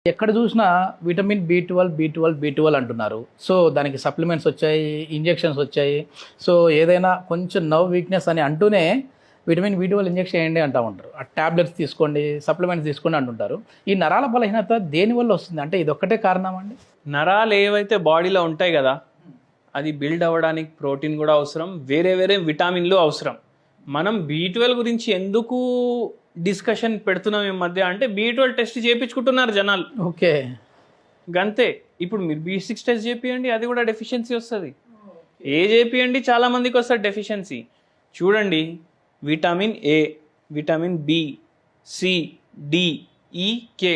ఎక్కడ చూసినా vitamin B twelve అంటున్నారు. సో దానికి సప్లిమెంట్స్ వచ్చాయి, ఇంజెక్షన్స్ వచ్చాయి. సో ఏదైనా కొంచెం నర్వ్ వీక్నెస్ అని అంటూనే విటమిన్ బి ట్వెల్వ్ ఇంజెక్షన్ చేయండి అంటూ ఉంటారు. ఆ ట్యాబ్లెట్స్ తీసుకోండి, సప్లిమెంట్స్ తీసుకోండి అంటుంటారు. ఈ నరాల బలహీనత దేనివల్ల వస్తుంది? అంటే ఇది ఒక్కటే కారణం అండి? నరాలు ఏవైతే బాడీలో ఉంటాయి కదా, అది బిల్డ్ అవ్వడానికి ప్రోటీన్ కూడా అవసరం, వేరే వేరే విటామిన్లు అవసరం. మనం బి12 గురించి ఎందుకు డిస్కషన్ పెడుతున్నాం ఈ మధ్య అంటే బి12 టెస్ట్ చేయించుకుంటున్నారు జనాలు. ఓకే, గంతే. ఇప్పుడు మీరు బి6 టెస్ట్ చేపియండి, అది కూడా డెఫిషియన్సీ వస్తుంది. ఏ చేపియండి, చాలా మందికి వస్తుంది డెఫిషియన్సీ. చూడండి, vitamin A, vitamin B, C, D, E, K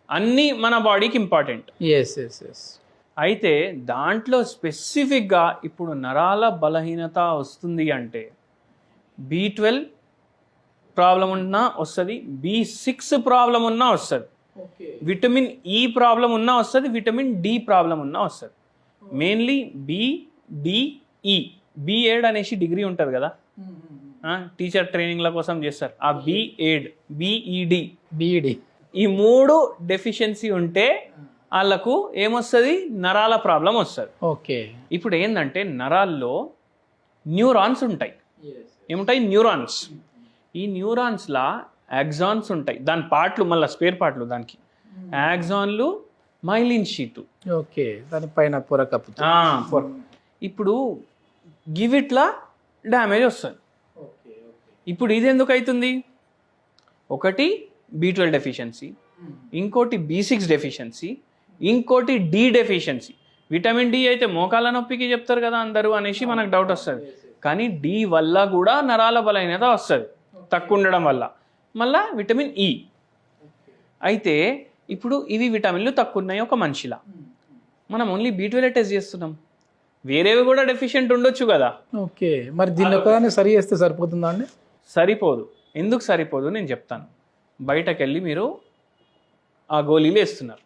అన్నీ మన బాడీకి ఇంపార్టెంట్. Yes yes yes. అయితే దాంట్లో స్పెసిఫిక్గా ఇప్పుడు నరాల బలహీనత వస్తుంది అంటే బి12 ప్రాబ్లం ఉన్నా వస్తుంది, బి6 ప్రాబ్లం ఉన్నా వస్తుంది, విటమిన్ ఈ ప్రాబ్లం ఉన్నా వస్తుంది, విటమిన్ డి ప్రాబ్లం ఉన్నా వస్తుంది. మెయిన్లీ బిడిఈ, బి8 అనేసి డిగ్రీ ఉంటుంది కదా, టీచర్ ట్రైనింగ్ల కోసం చేస్తారు. ఆ బి8, బిఈడి ఈ మూడు డెఫిషియన్సీ ఉంటే వాళ్ళకు ఏమొస్తుంది, నరాల ప్రాబ్లం వస్తుంది. ఓకే. ఇప్పుడు ఏంటంటే నరాల్లో న్యూరాన్స్ ఉంటాయి. ఏముంటాయి? న్యూరాన్స్. ఈ న్యూరాన్స్లా యాక్సాన్స్ ఉంటాయి, దాని పార్ట్లు మళ్ళీ స్పేర్ పార్ట్లు దానికి. యాక్సాన్లు, మైలిన్ షీటు. ఓకే, దానిపైన పొర కప్పు. ఇప్పుడు గివిట్లా డ్యామేజ్ వస్తుంది. ఇప్పుడు ఇది ఎందుకు అవుతుంది? ఒకటి బి12 డెఫిషియన్సీ, ఇంకోటి బి6 డెఫిషియన్సీ, ఇంకోటి డి డెఫిషియన్సీ. విటమిన్ డి అయితే మోకాల నొప్పికి చెప్తారు కదా అందరూ అనేసి మనకు డౌట్ వస్తుంది. కానీ డి వల్ల కూడా నరాల బలహీనత వస్తుంది తక్కువ ఉండడం వల్ల. మళ్ళా విటమిన్ ఈ. అయితే ఇప్పుడు ఇవి విటమిన్లు తక్కువ ఉన్నాయి ఒక మనిషిలా. మనం ఓన్లీ బి12 టెస్ట్ చేస్తున్నాం, వేరేవి కూడా డెఫిషియెంట్ ఉండొచ్చు కదా. ఓకే, మరి దీన్ని ఒకదాన్ని సరి చేస్తే సరిపోతుందా అండి? సరిపోదు. ఎందుకు సరిపోదు నేను చెప్తాను. బయటకు వెళ్ళి మీరు ఆ గోళీలు వేస్తున్నారు,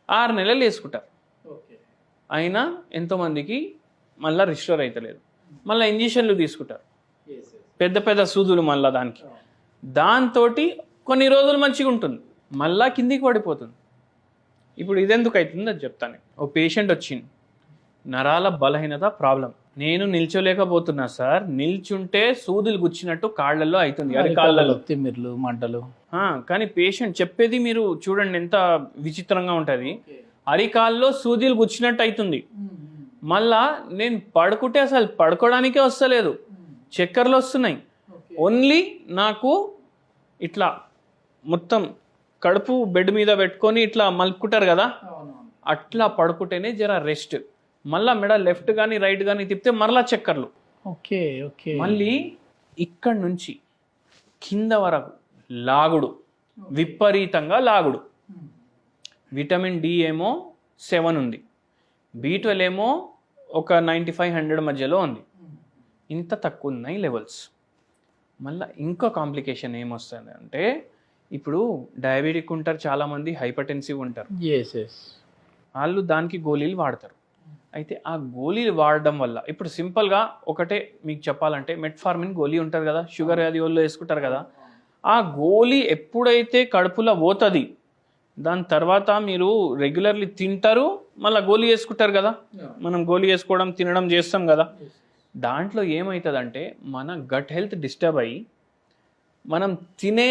6 నెలలు వేసుకుంటారు, అయినా ఎంతోమందికి మళ్ళీ రిస్టోర్ అవుతలేదు. మళ్ళీ ఇంజక్షన్లు తీసుకుంటారు, పెద్ద పెద్ద సూదులు, మళ్ళీ దాంతో కొన్ని రోజులు మంచిగా ఉంటుంది, మళ్ళా కిందికి పడిపోతుంది. ఇప్పుడు ఇదెందుకు అవుతుంది అది చెప్తాను. ఓ పేషెంట్ వచ్చింది, నరాల బలహీనత ప్రాబ్లం, నేను నిల్చోలేకపోతున్నా సార్, నిల్చుంటే సూదులు గుచ్చినట్టు కాళ్ళల్లో అవుతుంది, అరికాళ్ళలో తిమ్మిర్లు, మంటలు. కానీ పేషెంట్ చెప్పేది మీరు చూడండి ఎంత విచిత్రంగా ఉంటుంది. అరికాల్లో సూదులు గుచ్చినట్టు అవుతుంది, మళ్ళా నేను పడుకుంటే అసలు పడుకోవడానికే వస్తలేదు, చక్కర్లు వస్తున్నాయి. ఓన్లీ నాకు ఇట్లా మొత్తం కడుపు బెడ్ మీద పెట్టుకొని ఇట్లా మలుపుకుంటారు కదా, అట్లా పడుకుంటేనే జర రెస్ట్. మళ్ళా మెడ లెఫ్ట్ కానీ రైట్ కానీ తిప్పితే మరలా చక్కర్లు. Okay okay. మళ్ళీ ఇక్కడ నుంచి కింద వరకు లాగుడు, విపరీతంగా లాగుడు. విటమిన్ డి ఏమో 7 ఉంది, బి12 ఏమో ఒక 95-100 మధ్యలో ఉంది. ఇంత తక్కువ ఉన్నాయి లెవెల్స్. మళ్ళీ ఇంకో కాంప్లికేషన్ ఏమొస్తుంది అంటే, ఇప్పుడు డయాబెటిక్ ఉంటారు చాలామంది, హైపర్టెన్సివ్ ఉంటారు, వాళ్ళు దానికి గోళీలు వాడతారు. అయితే ఆ గోళీలు వాడడం వల్ల ఇప్పుడు సింపుల్గా ఒకటే మీకు చెప్పాలంటే, మెట్ఫార్మిన్ గోళీ ఉంటుంది కదా, షుగర్ వ్యాధి వాళ్ళు వేసుకుంటారు కదా, ఆ గోళీ ఎప్పుడైతే కడుపులో పోతుంది, దాని తర్వాత మీరు రెగ్యులర్లీ తింటారు, మళ్ళీ గోళీ వేసుకుంటారు కదా, మనం గోళీ వేసుకోవడం తినడం చేస్తాం కదా, దాంట్లో ఏమవుతుందంటే మన గట్ హెల్త్ డిస్టర్బ్ అయ్యి మనం తినే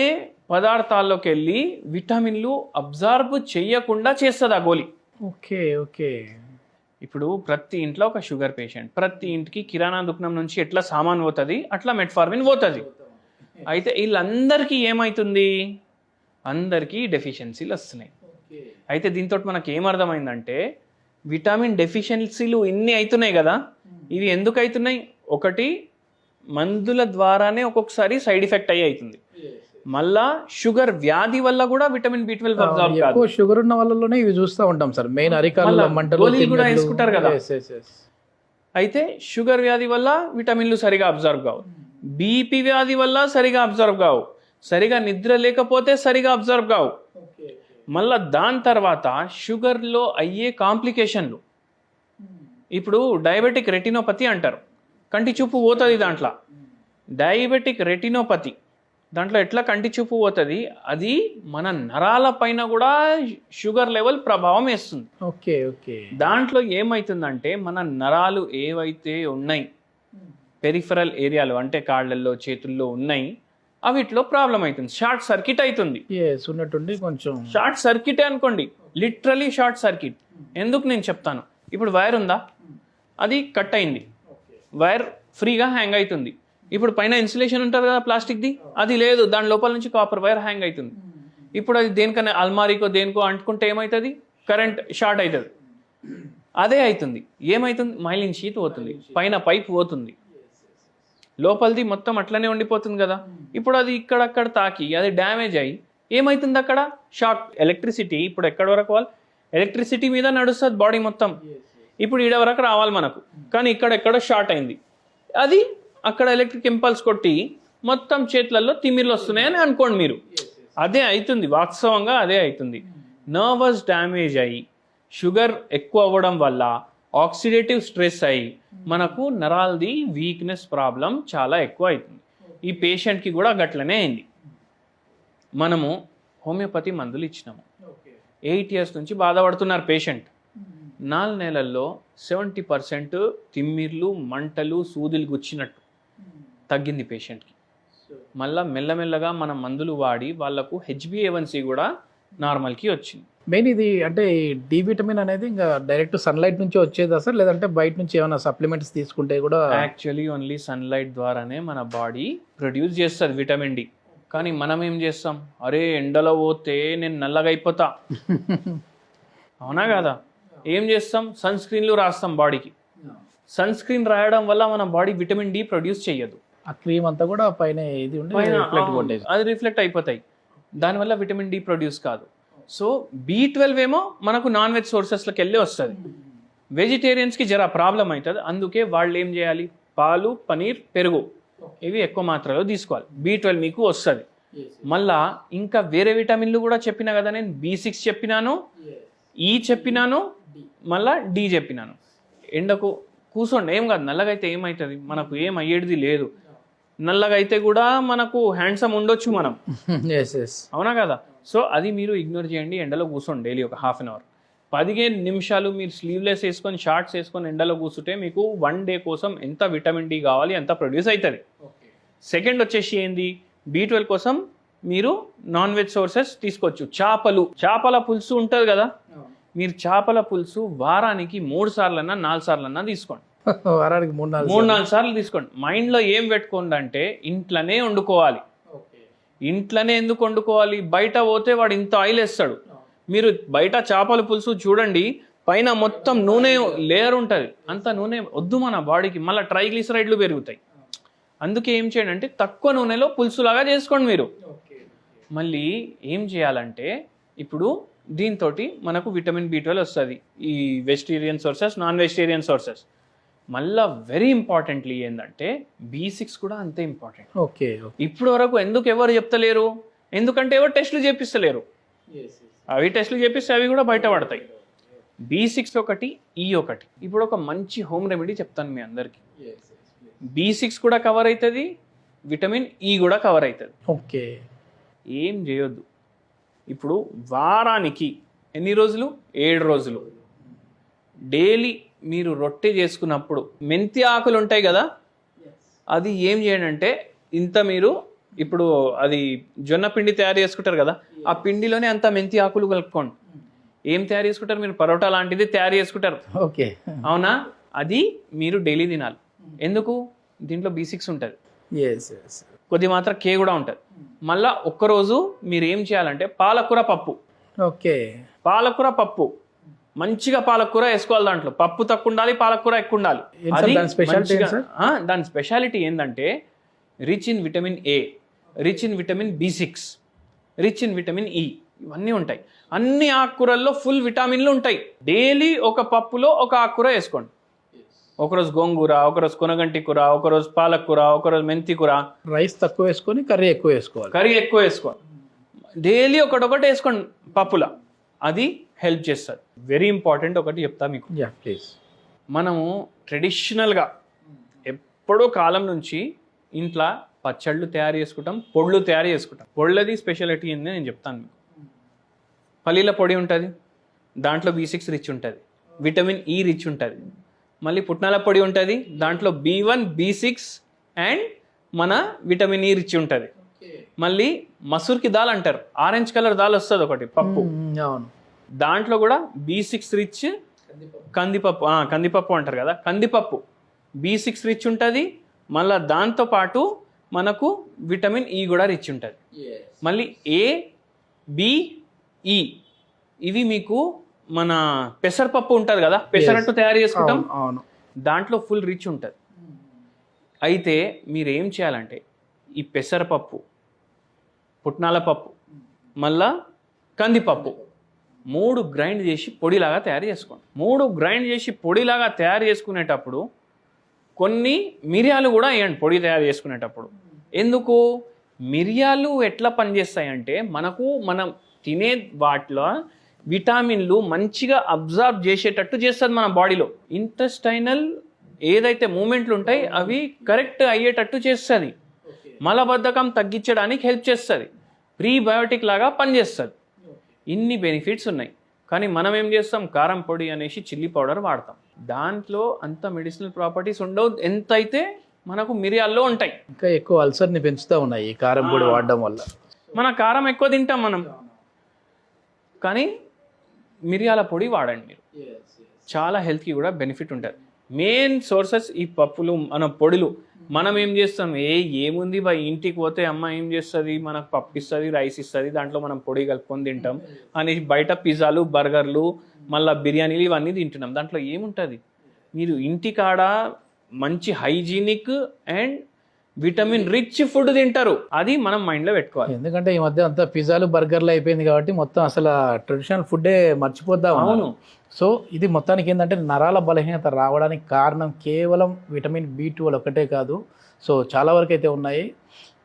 పదార్థాల్లోకి వెళ్ళి విటమిన్లు అబ్జార్బ్ చేయకుండా చేస్తుంది ఆ గోళీ. Okay okay. ఇప్పుడు ప్రతి ఇంట్లో ఒక షుగర్ పేషెంట్, ప్రతి ఇంటికి కిరాణా దుకాణం నుంచి ఎట్లా సామాన్ పోతుంది అట్లా మెట్ఫార్మిన్ పోతుంది. అయితే వీళ్ళందరికీ ఏమవుతుంది, అందరికీ డెఫిషియన్సీలు వస్తున్నాయి. అయితే దీంతో మనకి ఏమర్థమైందంటే, విటమిన్ డెఫిషియన్సీలు ఇన్ని అవుతున్నాయి కదా, ఇవి ఎందుకు అవుతున్నాయి? ఒకటి మందుల ద్వారానే ఒక్కొక్కసారి సైడ్ ఎఫెక్ట్ అవుతుంది, మళ్ళా షుగర్ వ్యాధి వల్ల కూడా విటమిన్ బి12 అబ్జార్బ్ కాదు. షుగర్ ఉన్న వాళ్ళలోనే ఇవి చూస్తూ ఉంటాం సార్, మెయిన్ అరికాళ్ళ మంటలు కూడా వేసుకుంటారు కదా. అయితే షుగర్ వ్యాధి వల్ల విటమిన్లు సరిగా అబ్జార్బ్ కావు, బీపీ వ్యాధి వల్ల సరిగా అబ్జర్వ్ కావు, సరిగా నిద్ర లేకపోతే సరిగా అబ్జర్వ్ కావు. మళ్ళా దాని తర్వాత షుగర్లో అయ్యే కాంప్లికేషన్లు, ఇప్పుడు డయాబెటిక్ రెటినోపతి అంటారు, కంటి చూపు పోతుంది దాంట్లో. డయాబెటిక్ రెటినోపతి దాంట్లో ఎట్లా కంటి చూపు పోతుంది, అది మన నరాల పైన కూడా షుగర్ లెవెల్ ప్రభావం వేస్తుంది. Okay okay. దాంట్లో ఏమవుతుందంటే మన నరాలు ఏవైతే ఉన్నాయి పెరిఫరల్ ఏరియాలో అంటే కాళ్ళల్లో చేతుల్లో ఉన్నాయి అవిట్లో ప్రాబ్లం అవుతుంది, షార్ట్ సర్క్యూట్ అవుతుంది. ఉన్నట్టుండి కొంచెం షార్ట్ సర్క్యూటే అనుకోండి, లిటరలీ షార్ట్ సర్క్యూట్. ఎందుకు నేను చెప్తాను, ఇప్పుడు వైర్ ఉందా, అది కట్ అయింది, వైర్ ఫ్రీగా హ్యాంగ్ అవుతుంది. ఇప్పుడు పైన ఇన్సులేషన్ ఉంటుంది కదా ప్లాస్టిక్ది, అది లేదు, దాని లోపల నుంచి కాపర్ వైర్ హ్యాంగ్ అవుతుంది. ఇప్పుడు అది దేనికన్నా అల్మారీకో దేనికో అంటుకుంటే ఏమవుతుంది, కరెంట్ షార్ట్ అవుతుంది. అదే అవుతుంది. ఏమవుతుంది, మైలిన్ షీట్ పోతుంది, పైన పైప్ పోతుంది, లోపలిది మొత్తం అట్లనే ఉండిపోతుంది కదా. ఇప్పుడు అది ఇక్కడక్కడ తాకి అది డ్యామేజ్ అయ్యి ఏమవుతుంది, అక్కడ షాక్. ఎలక్ట్రిసిటీ ఇప్పుడు ఎక్కడ వరకు వాళ్ళు ఎలక్ట్రిసిటీ మీద నడుస్తుంది బాడీ మొత్తం. ఇప్పుడు ఈడ వరకు రావాలి మనకు, కానీ ఇక్కడెక్కడ షార్ట్ అయింది, అది అక్కడ ఎలక్ట్రిక్ ఇంపల్స్ కొట్టి మొత్తం చేతులలో తిమ్మిర్లు వస్తున్నాయని అనుకోండి మీరు. అదే అవుతుంది, వాస్తవంగా అదే అవుతుంది. నర్వస్ డ్యామేజ్ అయ్యి షుగర్ ఎక్కువ అవ్వడం వల్ల ఆక్సిడేటివ్ స్ట్రెస్ అయ్యి మనకు నరాలది వీక్నెస్ ప్రాబ్లం చాలా ఎక్కువ అవుతుంది. ఈ పేషెంట్కి కూడా గట్లనే అయింది. మనము హోమియోపతి మందులు ఇచ్చినాము, 8 years నుంచి బాధపడుతున్నారు పేషెంట్. 4 నెలల్లో 70% తిమ్మిర్లు, మంటలు, సూదులు గుచ్చినట్టు తగ్గింది పేషెంట్కి. మళ్ళీ మెల్లమెల్లగా మనం మందులు వాడి వాళ్ళకు HbA1c కూడా నార్మల్కి వచ్చింది. మెయిన్ ఇది అంటే డి విటమిన్ అనేది ఇంకా డైరెక్ట్ సన్లైట్ నుంచి వచ్చేదా సార్, లేదంటే బయట నుంచి ఏమైనా సప్లిమెంట్స్ తీసుకుంటే కూడా? యాక్చువల్లీ ఓన్లీ సన్లైట్ ద్వారానే మన బాడీ ప్రొడ్యూస్ చేస్తుంది విటమిన్ డి. కానీ మనం ఏం చేస్తాం, అరే ఎండలో పోతే నేను నల్లగా అయిపోతా, అవునా కదా, ఏం చేస్తాం, సన్ స్క్రీన్లు రాస్తాం బాడీకి. సన్ స్క్రీన్ రాయడం వల్ల మన బాడీ విటమిన్ డి ప్రొడ్యూస్ చేయదు. ఆ క్రీమ్ అంతా కూడా పైన ఇది ఉండి అది రిఫ్లెక్ట్ అయిపోతాయి, దానివల్ల విటమిన్ డి ప్రొడ్యూస్ కాదు. సో B12 ఏమో మనకు నాన్ వెజ్ సోర్సెస్లోకి వెళ్ళి వస్తుంది, వెజిటేరియన్స్కి జర ప్రాబ్లం అవుతుంది. అందుకే వాళ్ళు ఏం చేయాలి, పాలు, పనీర్, పెరుగు ఇవి ఎక్కువ మాత్రలో తీసుకోవాలి. B12 మీకు వస్తుంది. మళ్ళా ఇంకా వేరే విటమిన్లు కూడా చెప్పినా కదా నేను, B6 చెప్పినాను, E చెప్పినాను, మళ్ళా D చెప్పినాను. ఎండకు కూర్చోండి, ఏం కాదు, నల్లగా అయితే ఏమవుతుంది, మనకు ఏం అయ్యేది లేదు. నల్లగా అయితే కూడా మనకు హ్యాండ్సమ్ ఉండొచ్చు మనం, అవునా కదా. సో అది మీరు ఇగ్నోర్ చేయండి, ఎండలో కూర్చోండి డైలీ ఒక 1/2 hour, 15 నిమిషాలు మీరు స్లీవ్లెస్ వేసుకొని షార్ట్స్ వేసుకొని ఎండలో కూర్చుంటే మీకు 1 day కోసం ఎంత విటమిన్ డి కావాలి ఎంత ప్రొడ్యూస్ అవుతుంది. సెకండ్ వచ్చేసి ఏంది, B12 కోసం మీరు నాన్ వెజ్ సోర్సెస్ తీసుకోవచ్చు. చేపల పులుసు ఉంటుంది కదా, మీరు చేపల పులుసు వారానికి 3 సార్లన్నా 4 సార్లన్నా తీసుకోండి. వారానికి 3-4 సార్లు తీసుకోండి. మైండ్లో ఏం పెట్టుకోండి అంటే ఇంట్లోనే వండుకోవాలి. ఇంట్లోనే ఎందుకు వండుకోవాలి, బయట పోతే వాడు ఇంత ఆయిల్ వేస్తాడు. మీరు బయట చేపల పులుసు చూడండి, పైన మొత్తం నూనె లేయర్ ఉంటుంది, అంత నూనె వద్దు మన బాడీకి, మళ్ళీ ట్రైగ్లిసరైడ్లు పెరుగుతాయి. అందుకే ఏం చేయండి అంటే తక్కువ నూనెలో పులుసులాగా చేసుకోండి మీరు. మళ్ళీ ఏం చేయాలంటే ఇప్పుడు దీంతో మనకు విటమిన్ B12 వస్తుంది, ఈ vegetarian sources, non vegetarian sources. మళ్ళా వెరీ ఇంపార్టెంట్లీ ఏంటంటే B6 కూడా అంతే ఇంపార్టెంట్. ఓకే, ఇప్పుడు వరకు ఎందుకు ఎవరు చెప్తలేరు, ఎందుకంటే ఎవరు టెస్టులు చేపిస్తలేరు. అవి టెస్టులు చేపిస్తే అవి కూడా బయట పడతాయి. B6 ఒకటి, E ఒకటి. ఇప్పుడు ఒక మంచి హోమ్ రెమెడీ చెప్తాను మీ అందరికి. B6 కూడా కవర్ అవుతుంది, విటమిన్ E కూడా కవర్ అవుతుంది. ఓకే, ఏం చేయొద్దు. ఇప్పుడు వారానికి ఎన్ని రోజులు, 7 రోజులు డైలీ మీరు రొట్టె చేసుకున్నప్పుడు మెంతి ఆకులు ఉంటాయి కదా, అది ఏం చేయండి అంటే ఇంత మీరు ఇప్పుడు అది జొన్న పిండి తయారు చేసుకుంటారు కదా, ఆ పిండిలోనే అంత మెంతి ఆకులు కలుపుకోండి. ఏం తయారు చేసుకుంటారు మీరు, పరోటా లాంటిది తయారు చేసుకుంటారు, ఓకే అవునా, అది మీరు డైలీ తినాలి. ఎందుకు, దీంట్లో B6 ఉంటుంది, కొద్ది మాత్రం K కూడా ఉంటుంది. మళ్ళా ఒక్కరోజు మీరు ఏం చేయాలంటే పాలకూర పప్పు. ఓకే, పాలకూర పప్పు మంచిగా పాలకూర వేసుకోవాలి, దాంట్లో పప్పు తక్కువ ఉండాలి, పాలకూర ఎక్కువ ఉండాలి. దాని స్పెషాలిటీ ఏంటంటే rich in vitamin A, rich in vitamin B6, rich in vitamin E, ఇవన్నీ ఉంటాయి. అన్ని ఆకుకూరల్లో ఫుల్ విటమిన్లు ఉంటాయి. డైలీ ఒక పప్పులో ఒక ఆకుకూర వేసుకోండి. ఒకరోజు గోంగూర, ఒకరోజు కొనగంటి కూర, ఒకరోజు పాలకూర, ఒకరోజు మెంతి కూర. రైస్ తక్కువ వేసుకొని కర్రీ ఎక్కువ వేసుకోవాలి. డైలీ ఒకటొకటి వేసుకోండి పప్పుల, అది హెల్ప్ చేస్తుంది. వెరీ ఇంపార్టెంట్ ఒకటి చెప్తా మీకు, ప్లీజ్. మనము ట్రెడిషనల్గా ఎప్పుడో కాలం నుంచి ఇంట్లో పచ్చళ్ళు తయారు చేసుకుంటాం, పొళ్ళు తయారు చేసుకుంటాం. పొళ్ళది స్పెషాలిటీ ఏంది నేను చెప్తాను మీకు. పల్లీల పొడి ఉంటుంది, దాంట్లో B6 రిచ్ ఉంటుంది, విటమిన్ E రిచ్ ఉంటుంది. మళ్ళీ పుట్నాల పొడి ఉంటుంది, దాంట్లో B1 B6 అండ్ మన విటమిన్ E రిచ్ ఉంటుంది. మళ్ళీ మసూర్కి దాల్ అంటారు, ఆరెంజ్ కలర్ దాల్ వస్తుంది ఒకటి పప్పు, అవును, దాంట్లో కూడా B6 రిచ్ కందిపప్పు, కందిపప్పు అంటారు కదా, కందిపప్పు B6 రిచ్ ఉంటుంది. మళ్ళీ దాంతోపాటు మనకు విటమిన్ E కూడా రిచ్ ఉంటుంది. మళ్ళీ A B E ఇవి మీకు మన పెసరపప్పు ఉంటుంది కదా, పెసరట్టు తయారు చేసుకుంటాం, అవును, దాంట్లో ఫుల్ రిచ్ ఉంటుంది. అయితే మీరు ఏం చేయాలంటే ఈ పెసరపప్పు, పుట్నాల పప్పు, మళ్ళా కందిపప్పు 3 గ్రైండ్ చేసి పొడిలాగా తయారు చేసుకోండి. 3 గ్రైండ్ చేసి పొడిలాగా తయారు చేసుకునేటప్పుడు కొన్ని మిరియాలు కూడా వేయండి పొడి తయారు చేసుకునేటప్పుడు. ఎందుకు? మిరియాలు ఎట్లా పనిచేస్తాయంటే మనం తినే వాటిలో విటామిన్లు మంచిగా అబ్జర్వ్ చేసేటట్టు చేస్తుంది మన బాడీలో. ఇంటెస్టైనల్ ఏదైతే మూమెంట్లు ఉంటాయి అవి కరెక్ట్ అయ్యేటట్టు చేస్తుంది. మలబద్ధకం తగ్గించడానికి హెల్ప్ చేస్తుంది, ప్రీబయోటిక్ లాగా పనిచేస్తుంది. ఇన్ని బెనిఫిట్స్ ఉన్నాయి. కానీ మనం ఏం చేస్తాం, కారం పొడి అనేసి చిల్లీ పౌడర్ వాడతాం. దాంట్లో అంత మెడిసినల్ ప్రాపర్టీస్ ఉండవు, ఎంత అయితే మనకు మిరియాల్లో ఉంటాయి. ఇంకా ఎక్కువ అల్సర్ని పెంచుతూ ఉన్నాయి ఈ కారం పొడి వాడడం వల్ల. మన కారం ఎక్కువ తింటాం మనం, కానీ మిరియాల పొడి వాడండి మీరు, చాలా హెల్త్కి కూడా బెనిఫిట్ ఉంటుంది. మెయిన్ సోర్సెస్ ఈ పప్పులు, మన పొడులు. మనం ఏం చేస్తాం, ఏముంది బా, ఇంటికి పోతే అమ్మ ఏం చేస్తుంది, మనకు పప్పు ఇస్తుంది, రైస్ ఇస్తుంది, దాంట్లో మనం పొడి కలుపుకొని తింటాం అని బయట పిజ్జాలు, బర్గర్లు, మళ్ళీ బిర్యానీలు ఇవన్నీ తింటున్నాం. దాంట్లో ఏముంటుంది? మీరు ఇంటికాడ మంచి hygienic and vitamin rich food తింటారు, అది మనం మైండ్లో పెట్టుకోవాలి. ఎందుకంటే ఈ మధ్య అంతా పిజ్జాలు, బర్గర్లు అయిపోయింది కాబట్టి మొత్తం అసలు ట్రెడిషనల్ ఫుడ్డే మర్చిపోద్దాం. అవును. సో ఇది మొత్తానికి ఏంటంటే నరాల బలహీనత రావడానికి కారణం కేవలం విటమిన్ B12 ఒకటే కాదు, సో చాలా వరకు అయితే ఉన్నాయి.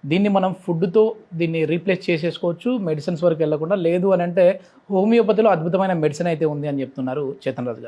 దీన్ని మనం ఫుడ్తో దీన్ని రీప్లేస్ చేసేసుకోవచ్చు, మెడిసిన్స్ వరకు వెళ్ళకుండా. లేదు అని అంటే హోమియోపతిలో అద్భుతమైన మెడిసిన్ అయితే ఉంది అని చెప్తున్నారు చేతన్ రాజు గారు.